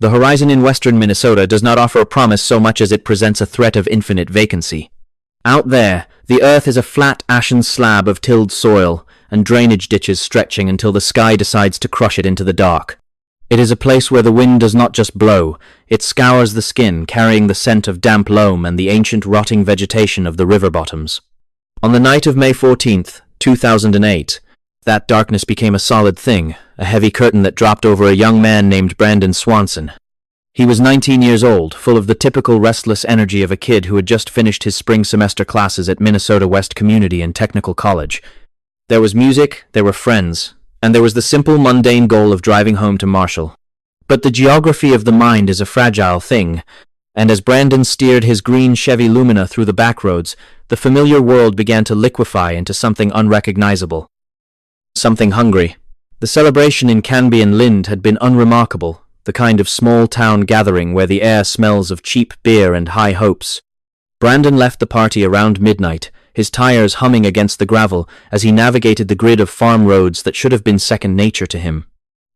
The horizon in western Minnesota does not offer a promise so much as it presents a threat of infinite vacancy. Out there, the earth is a flat, ashen slab of tilled soil, and drainage ditches stretching until the sky decides to crush it into the dark. It is a place where the wind does not just blow, it scours the skin, carrying the scent of damp loam and the ancient rotting vegetation of the river bottoms. On the night of May 14th, 2008, that darkness became a solid thing, a heavy curtain that dropped over a young man named Brandon Swanson. He was 19 years old, full of the typical restless energy of a kid who had just finished his spring semester classes at Minnesota West Community and Technical College. There was music, there were friends, and there was the simple, mundane goal of driving home to Marshall. But the geography of the mind is a fragile thing, and as Brandon steered his green Chevy Lumina through the backroads, the familiar world began to liquefy into something unrecognizable. Something hungry. The celebration in Canby and Lind had been unremarkable, the kind of small-town gathering where the air smells of cheap beer and high hopes. Brandon left the party around midnight, his tires humming against the gravel as he navigated the grid of farm roads that should have been second nature to him.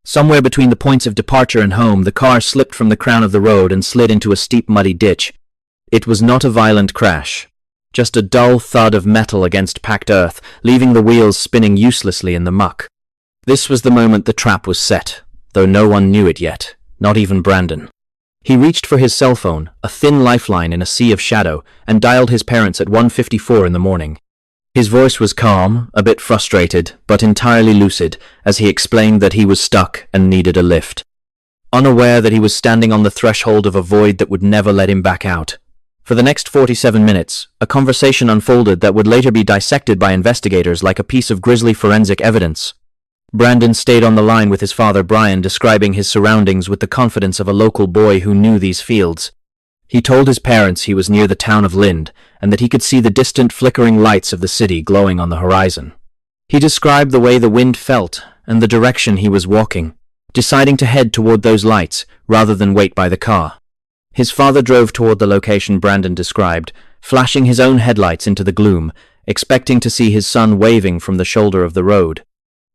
Somewhere between the points of departure and home, the car slipped from the crown of the road and slid into a steep, muddy ditch. It was not a violent crash, just a dull thud of metal against packed earth, leaving the wheels spinning uselessly in the muck. This was the moment the trap was set, though no one knew it yet, not even Brandon. He reached for his cell phone, a thin lifeline in a sea of shadow, and dialed his parents at 1:54 in the morning. His voice was calm, a bit frustrated, but entirely lucid, as he explained that he was stuck and needed a lift. Unaware that he was standing on the threshold of a void that would never let him back out. For the next 47 minutes, a conversation unfolded that would later be dissected by investigators like a piece of grisly forensic evidence. Brandon stayed on the line with his father Brian, describing his surroundings with the confidence of a local boy who knew these fields. He told his parents he was near the town of Lind, and that he could see the distant flickering lights of the city glowing on the horizon. He described the way the wind felt and the direction he was walking, deciding to head toward those lights rather than wait by the car. His father drove toward the location Brandon described, flashing his own headlights into the gloom, expecting to see his son waving from the shoulder of the road.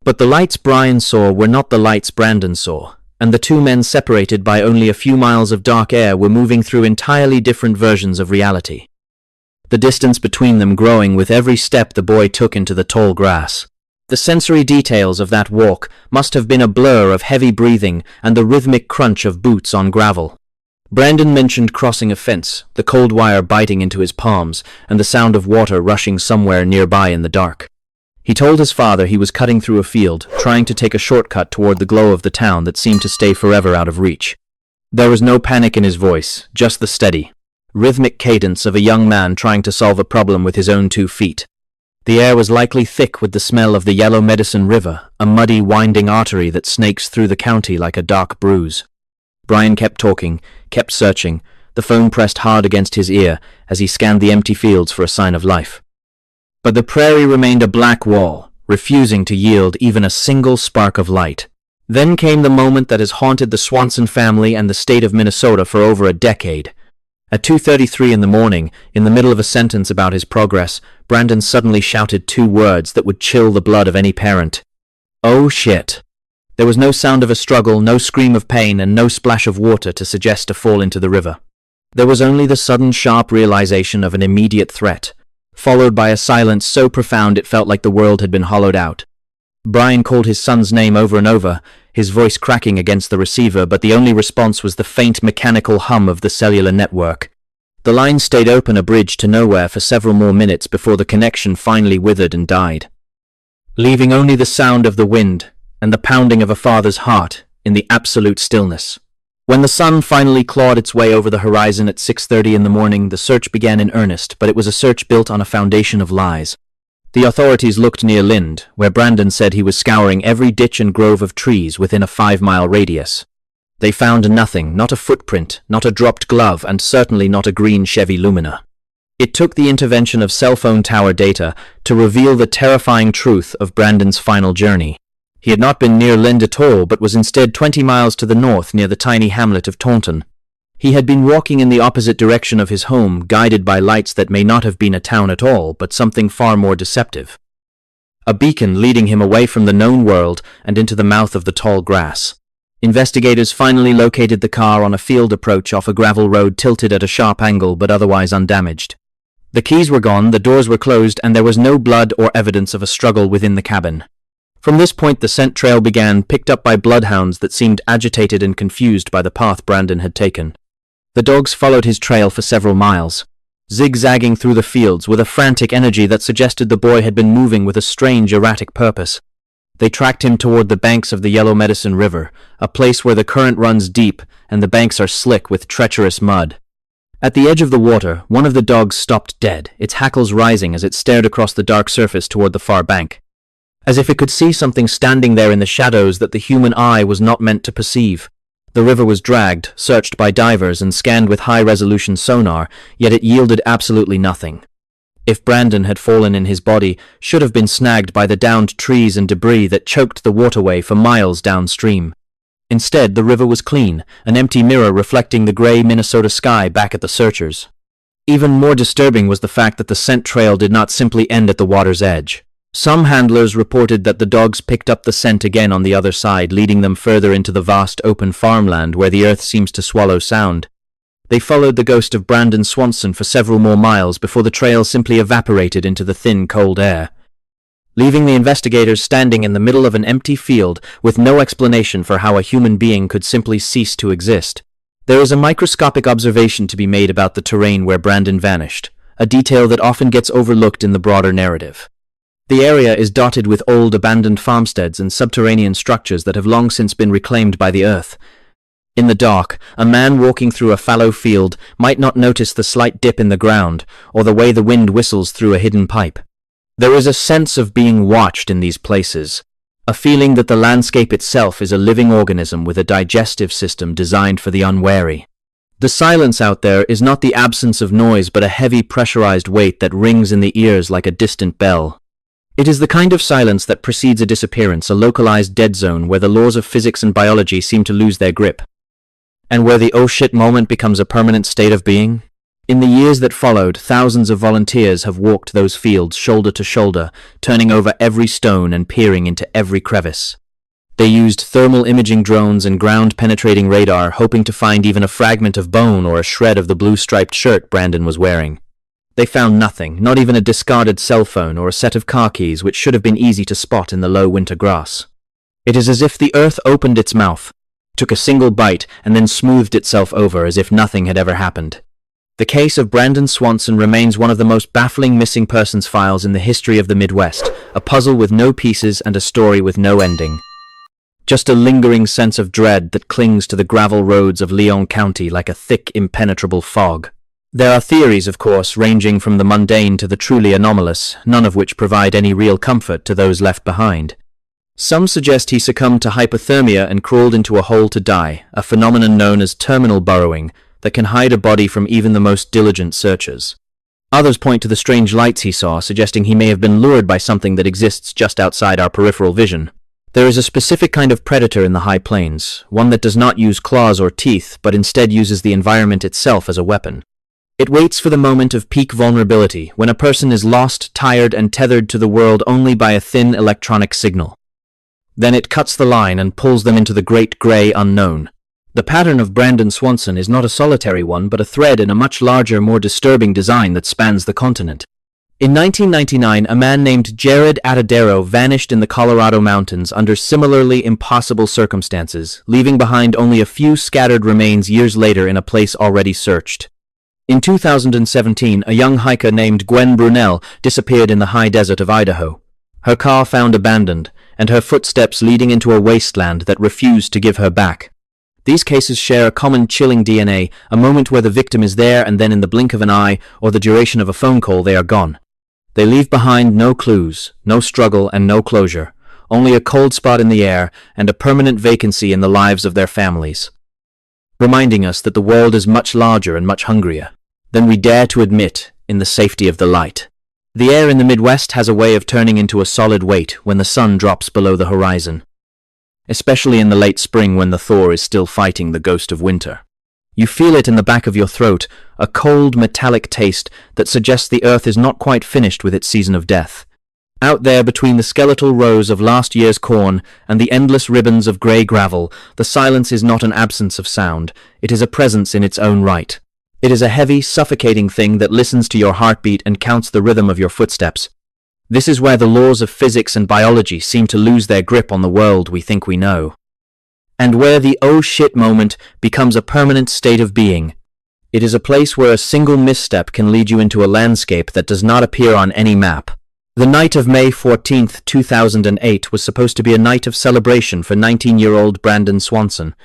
But the lights Brian saw were not the lights Brandon saw, and the two men, separated by only a few miles of dark air, were moving through entirely different versions of reality. The distance between them growing with every step the boy took into the tall grass. The sensory details of that walk must have been a blur of heavy breathing and the rhythmic crunch of boots on gravel. Brandon mentioned crossing a fence, the cold wire biting into his palms, and the sound of water rushing somewhere nearby in the dark. He told his father he was cutting through a field, trying to take a shortcut toward the glow of the town that seemed to stay forever out of reach. There was no panic in his voice, just the steady, rhythmic cadence of a young man trying to solve a problem with his own 2 feet. The air was likely thick with the smell of the Yellow Medicine River, a muddy, winding artery that snakes through the county like a dark bruise. Brian kept talking, kept searching, the phone pressed hard against his ear as he scanned the empty fields for a sign of life. But the prairie remained a black wall, refusing to yield even a single spark of light. Then came the moment that has haunted the Swanson family and the state of Minnesota for over a decade. At 2:33 in the morning, in the middle of a sentence about his progress, Brandon suddenly shouted 2 words that would chill the blood of any parent. "Oh shit." There was no sound of a struggle, no scream of pain, and no splash of water to suggest a fall into the river. There was only the sudden, sharp realization of an immediate threat, followed by a silence so profound it felt like the world had been hollowed out. Brian called his son's name over and over, his voice cracking against the receiver, but the only response was the faint mechanical hum of the cellular network. The line stayed open, a bridge to nowhere, for several more minutes before the connection finally withered and died, leaving only the sound of the wind and the pounding of a father's heart in the absolute stillness. When the sun finally clawed its way over the horizon at 6:30 in the morning, the search began in earnest, but it was a search built on a foundation of lies. The authorities looked near Lind, where Brandon said he was scouring every ditch and grove of trees within a 5-mile radius. They found nothing, not a footprint, not a dropped glove, and certainly not a green Chevy Lumina. It took the intervention of cell phone tower data to reveal the terrifying truth of Brandon's final journey. He had not been near Lind at all, but was instead 20 miles to the north near the tiny hamlet of Taunton. He had been walking in the opposite direction of his home, guided by lights that may not have been a town at all, but something far more deceptive. A beacon leading him away from the known world and into the mouth of the tall grass. Investigators finally located the car on a field approach off a gravel road tilted at a sharp angle but otherwise undamaged. The keys were gone, the doors were closed, and there was no blood or evidence of a struggle within the cabin. From this point the scent trail began, picked up by bloodhounds that seemed agitated and confused by the path Brandon had taken. The dogs followed his trail for several miles, zigzagging through the fields with a frantic energy that suggested the boy had been moving with a strange, erratic purpose. They tracked him toward the banks of the Yellow Medicine River, a place where the current runs deep and the banks are slick with treacherous mud. At the edge of the water, one of the dogs stopped dead, its hackles rising as it stared across the dark surface toward the far bank, as if it could see something standing there in the shadows that the human eye was not meant to perceive. The river was dragged, searched by divers, and scanned with high-resolution sonar, yet it yielded absolutely nothing. If Brandon had fallen in his body, should have been snagged by the downed trees and debris that choked the waterway for miles downstream. Instead, the river was clean, an empty mirror reflecting the gray Minnesota sky back at the searchers. Even more disturbing was the fact that the scent trail did not simply end at the water's edge. Some handlers reported that the dogs picked up the scent again on the other side, leading them further into the vast open farmland where the earth seems to swallow sound. They followed the ghost of Brandon Swanson for several more miles before the trail simply evaporated into the thin, cold air, leaving the investigators standing in the middle of an empty field with no explanation for how a human being could simply cease to exist. There is a microscopic observation to be made about the terrain where Brandon vanished, a detail that often gets overlooked in the broader narrative. The area is dotted with old abandoned farmsteads and subterranean structures that have long since been reclaimed by the earth. In the dark, a man walking through a fallow field might not notice the slight dip in the ground or the way the wind whistles through a hidden pipe. There is a sense of being watched in these places, a feeling that the landscape itself is a living organism with a digestive system designed for the unwary. The silence out there is not the absence of noise but a heavy pressurized weight that rings in the ears like a distant bell. It is the kind of silence that precedes a disappearance, a localized dead zone where the laws of physics and biology seem to lose their grip, and where the oh shit moment becomes a permanent state of being. In the years that followed, thousands of volunteers have walked those fields shoulder to shoulder, turning over every stone and peering into every crevice. They used thermal imaging drones and ground-penetrating radar, hoping to find even a fragment of bone or a shred of the blue-striped shirt Brandon was wearing. They found nothing, not even a discarded cell phone or a set of car keys which should have been easy to spot in the low winter grass. It is as if the earth opened its mouth, took a single bite, and then smoothed itself over as if nothing had ever happened. The case of Brandon Swanson remains one of the most baffling missing persons files in the history of the Midwest, a puzzle with no pieces and a story with no ending. Just a lingering sense of dread that clings to the gravel roads of Leon County like a thick, impenetrable fog. There are theories, of course, ranging from the mundane to the truly anomalous, none of which provide any real comfort to those left behind. Some suggest he succumbed to hypothermia and crawled into a hole to die, a phenomenon known as terminal burrowing that can hide a body from even the most diligent searchers. Others point to the strange lights he saw, suggesting he may have been lured by something that exists just outside our peripheral vision. There is a specific kind of predator in the high plains, one that does not use claws or teeth, but instead uses the environment itself as a weapon. It waits for the moment of peak vulnerability, when a person is lost, tired, and tethered to the world only by a thin electronic signal. Then it cuts the line and pulls them into the great gray unknown. The pattern of Brandon Swanson is not a solitary one, but a thread in a much larger, more disturbing design that spans the continent. In 1999, a man named Jared Atadero vanished in the Colorado mountains under similarly impossible circumstances, leaving behind only a few scattered remains years later in a place already searched. In 2017, a young hiker named Gwen Brunel disappeared in the high desert of Idaho. Her car found abandoned, and her footsteps leading into a wasteland that refused to give her back. These cases share a common chilling DNA, a moment where the victim is there and then in the blink of an eye or the duration of a phone call they are gone. They leave behind no clues, no struggle, and no closure, only a cold spot in the air and a permanent vacancy in the lives of their families, reminding us that the world is much larger and much hungrier than we dare to admit in the safety of the light. The air in the Midwest has a way of turning into a solid weight when the sun drops below the horizon, especially in the late spring when the thaw is still fighting the ghost of winter. You feel it in the back of your throat, a cold, metallic taste that suggests the earth is not quite finished with its season of death. Out there between the skeletal rows of last year's corn and the endless ribbons of grey gravel, the silence is not an absence of sound, it is a presence in its own right. It is a heavy, suffocating thing that listens to your heartbeat and counts the rhythm of your footsteps. This is where the laws of physics and biology seem to lose their grip on the world we think we know. And where the oh shit moment becomes a permanent state of being. It is a place where a single misstep can lead you into a landscape that does not appear on any map. The night of May 14, 2008 was supposed to be a night of celebration for 19-year-old Brandon Swanson.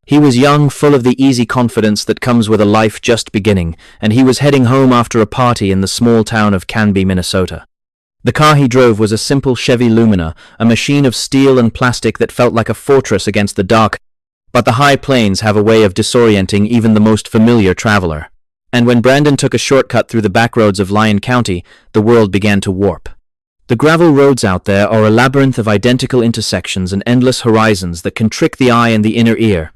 He was young, full of the easy confidence that comes with a life just beginning, and he was heading home after a party in the small town of Canby, Minnesota. The car he drove was a simple Chevy Lumina, a machine of steel and plastic that felt like a fortress against the dark, but the high plains have a way of disorienting even the most familiar traveler. And when Brandon took a shortcut through the backroads of Lyon County, the world began to warp. The gravel roads out there are a labyrinth of identical intersections and endless horizons that can trick the eye and the inner ear.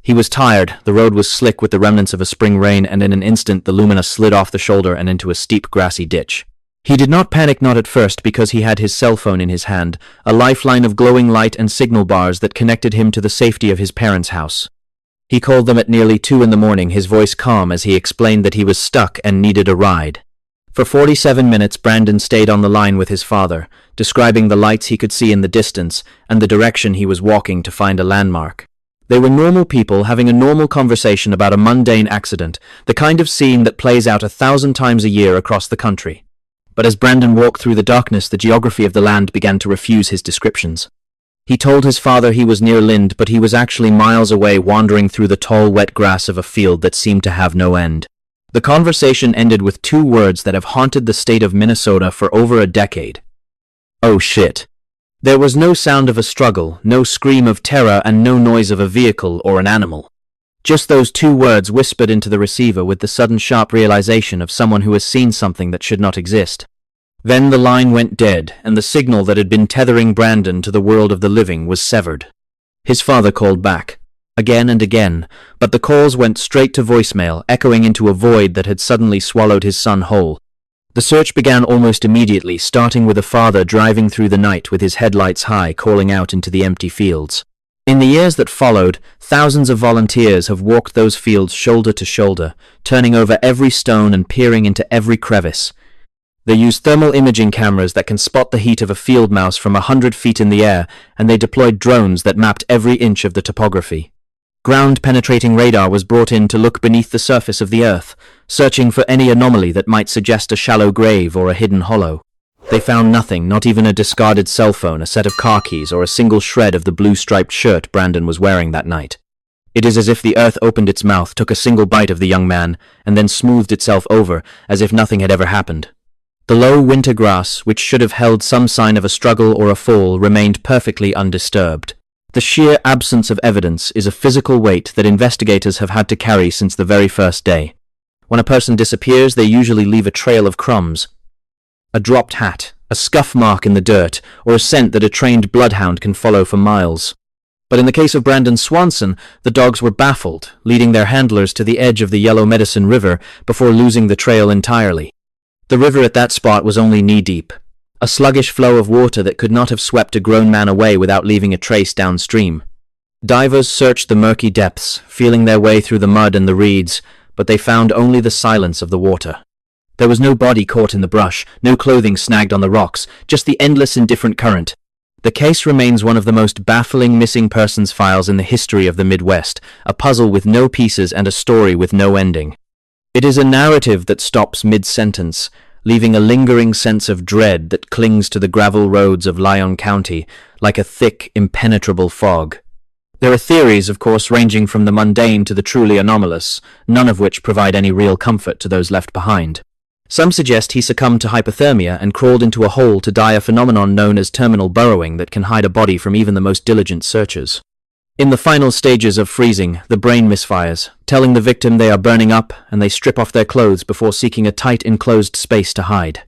He was tired, the road was slick with the remnants of a spring rain, and in an instant the Lumina slid off the shoulder and into a steep grassy ditch. He did not panic, not at first, because he had his cell phone in his hand, a lifeline of glowing light and signal bars that connected him to the safety of his parents' house. He called them at nearly 2 a.m, his voice calm as he explained that he was stuck and needed a ride. For 47 minutes Brandon stayed on the line with his father, describing the lights he could see in the distance and the direction he was walking to find a landmark. They were normal people having a normal conversation about a mundane accident, the kind of scene that plays out 1,000 times a year across the country. But as Brandon walked through the darkness, the geography of the land began to refuse his descriptions. He told his father he was near Lind, but he was actually miles away, wandering through the tall, wet grass of a field that seemed to have no end. The conversation ended with 2 words that have haunted the state of Minnesota for over a decade. Oh shit. There was no sound of a struggle, no scream of terror, and no noise of a vehicle or an animal. Just those 2 words whispered into the receiver with the sudden sharp realization of someone who has seen something that should not exist. Then the line went dead, and the signal that had been tethering Brandon to the world of the living was severed. His father called back, again and again, but the calls went straight to voicemail, echoing into a void that had suddenly swallowed his son whole. The search began almost immediately, starting with a father driving through the night with his headlights high, calling out into the empty fields. In the years that followed, thousands of volunteers have walked those fields shoulder to shoulder, turning over every stone and peering into every crevice. They use thermal imaging cameras that can spot the heat of a field mouse from 100 feet in the air, and they deployed drones that mapped every inch of the topography. Ground-penetrating radar was brought in to look beneath the surface of the earth, searching for any anomaly that might suggest a shallow grave or a hidden hollow. They found nothing, not even a discarded cell phone, a set of car keys, or a single shred of the blue-striped shirt Brandon was wearing that night. It is as if the earth opened its mouth, took a single bite of the young man, and then smoothed itself over, as if nothing had ever happened. The low winter grass, which should have held some sign of a struggle or a fall, remained perfectly undisturbed. The sheer absence of evidence is a physical weight that investigators have had to carry since the very first day. When a person disappears, they usually leave a trail of crumbs. A dropped hat, a scuff mark in the dirt, or a scent that a trained bloodhound can follow for miles. But in the case of Brandon Swanson, the dogs were baffled, leading their handlers to the edge of the Yellow Medicine River before losing the trail entirely. The river at that spot was only knee-deep, a sluggish flow of water that could not have swept a grown man away without leaving a trace downstream. Divers searched the murky depths, feeling their way through the mud and the reeds, but they found only the silence of the water. There was no body caught in the brush, no clothing snagged on the rocks, just the endless indifferent current. The case remains one of the most baffling missing persons files in the history of the Midwest, a puzzle with no pieces and a story with no ending. It is a narrative that stops mid-sentence, leaving a lingering sense of dread that clings to the gravel roads of Lyon County like a thick, impenetrable fog. There are theories, of course, ranging from the mundane to the truly anomalous, none of which provide any real comfort to those left behind. Some suggest he succumbed to hypothermia and crawled into a hole to die, a phenomenon known as terminal burrowing that can hide a body from even the most diligent searchers. In the final stages of freezing, the brain misfires, telling the victim they are burning up, and they strip off their clothes before seeking a tight enclosed space to hide.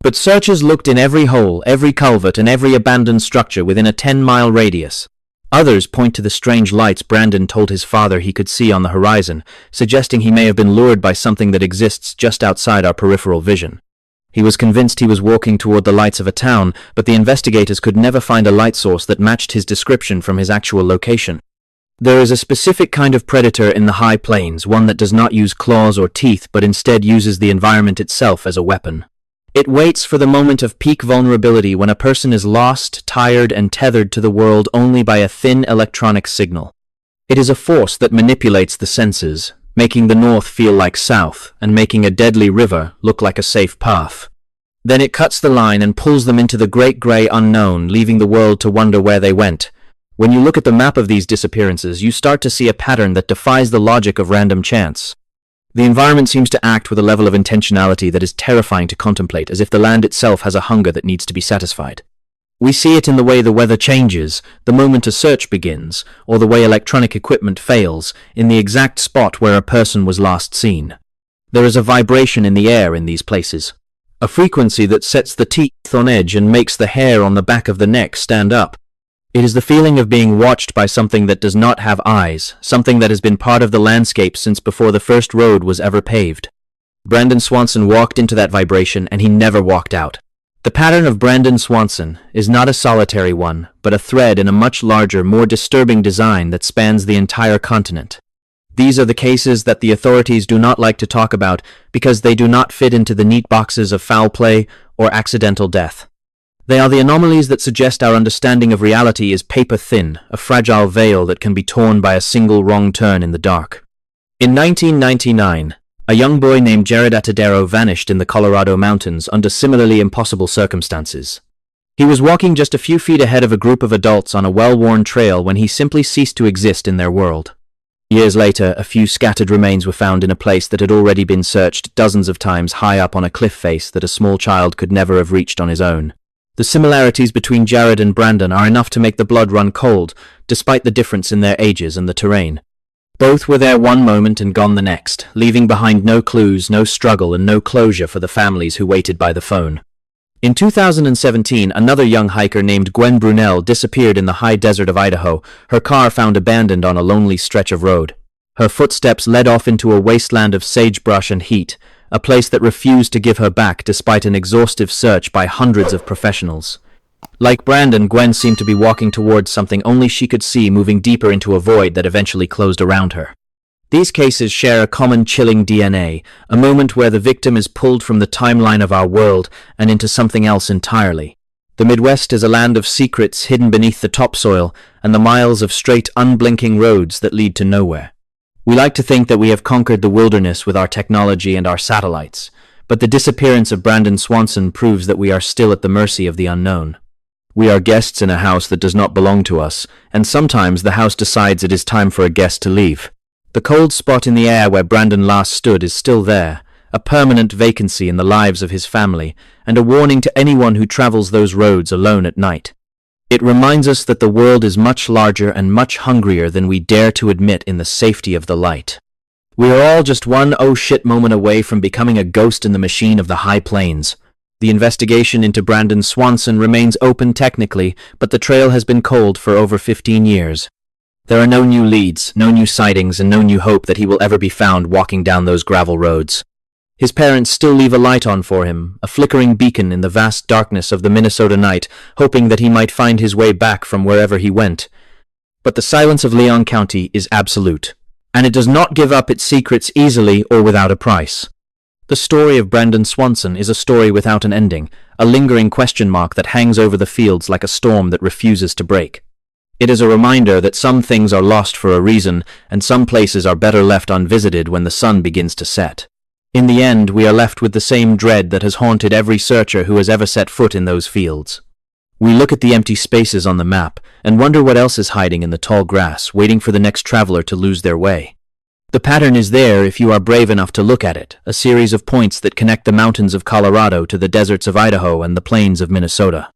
But searchers looked in every hole, every culvert, and every abandoned structure within a 10-mile radius. Others point to the strange lights Brandon told his father he could see on the horizon, suggesting he may have been lured by something that exists just outside our peripheral vision. He was convinced he was walking toward the lights of a town, but the investigators could never find a light source that matched his description from his actual location. There is a specific kind of predator in the high plains, one that does not use claws or teeth, but instead uses the environment itself as a weapon. It waits for the moment of peak vulnerability when a person is lost, tired, and tethered to the world only by a thin electronic signal. It is a force that manipulates the senses, making the north feel like south, and making a deadly river look like a safe path. Then it cuts the line and pulls them into the great grey unknown, leaving the world to wonder where they went. When you look at the map of these disappearances, you start to see a pattern that defies the logic of random chance. The environment seems to act with a level of intentionality that is terrifying to contemplate, as if the land itself has a hunger that needs to be satisfied. We see it in the way the weather changes, the moment a search begins, or the way electronic equipment fails, in the exact spot where a person was last seen. There is a vibration in the air in these places, a frequency that sets the teeth on edge and makes the hair on the back of the neck stand up. It is the feeling of being watched by something that does not have eyes, something that has been part of the landscape since before the first road was ever paved. Brandon Swanson walked into that vibration, and he never walked out. The pattern of Brandon Swanson is not a solitary one, but a thread in a much larger, more disturbing design that spans the entire continent. These are the cases that the authorities do not like to talk about because they do not fit into the neat boxes of foul play or accidental death. They are the anomalies that suggest our understanding of reality is paper-thin, a fragile veil that can be torn by a single wrong turn in the dark. In 1999, a young boy named Jared Atadero vanished in the Colorado mountains under similarly impossible circumstances. He was walking just a few feet ahead of a group of adults on a well-worn trail when he simply ceased to exist in their world. Years later, a few scattered remains were found in a place that had already been searched dozens of times high up on a cliff face that a small child could never have reached on his own. The similarities between Jared and Brandon are enough to make the blood run cold, despite the difference in their ages and the terrain. Both were there one moment and gone the next, leaving behind no clues, no struggle, and no closure for the families who waited by the phone. In 2017, another young hiker named Gwen Brunel disappeared in the high desert of Idaho, her car found abandoned on a lonely stretch of road. Her footsteps led off into a wasteland of sagebrush and heat, a place that refused to give her back despite an exhaustive search by hundreds of professionals. Like Brandon, Gwen seemed to be walking towards something only she could see, moving deeper into a void that eventually closed around her. These cases share a common chilling DNA, a moment where the victim is pulled from the timeline of our world and into something else entirely. The Midwest is a land of secrets hidden beneath the topsoil and the miles of straight, unblinking roads that lead to nowhere. We like to think that we have conquered the wilderness with our technology and our satellites, but the disappearance of Brandon Swanson proves that we are still at the mercy of the unknown. We are guests in a house that does not belong to us, and sometimes the house decides it is time for a guest to leave. The cold spot in the air where Brandon last stood is still there, a permanent vacancy in the lives of his family, and a warning to anyone who travels those roads alone at night. It reminds us that the world is much larger and much hungrier than we dare to admit in the safety of the light. We are all just one oh shit moment away from becoming a ghost in the machine of the high plains. The investigation into Brandon Swanson remains open technically, but the trail has been cold for over 15 years. There are no new leads, no new sightings, and no new hope that he will ever be found walking down those gravel roads. His parents still leave a light on for him, a flickering beacon in the vast darkness of the Minnesota night, hoping that he might find his way back from wherever he went. But the silence of Leon County is absolute, and it does not give up its secrets easily or without a price. The story of Brandon Swanson is a story without an ending, a lingering question mark that hangs over the fields like a storm that refuses to break. It is a reminder that some things are lost for a reason, and some places are better left unvisited when the sun begins to set. In the end, we are left with the same dread that has haunted every searcher who has ever set foot in those fields. We look at the empty spaces on the map and wonder what else is hiding in the tall grass, waiting for the next traveler to lose their way. The pattern is there if you are brave enough to look at it, a series of points that connect the mountains of Colorado to the deserts of Idaho and the plains of Minnesota.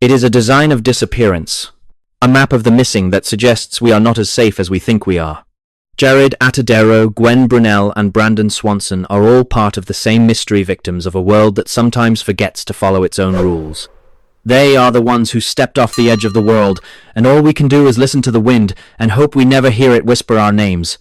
It is a design of disappearance, a map of the missing that suggests we are not as safe as we think we are. Jared Atadero, Gwen Brunel, and Brandon Swanson are all part of the same mystery victims of a world that sometimes forgets to follow its own rules. They are the ones who stepped off the edge of the world, and all we can do is listen to the wind and hope we never hear it whisper our names.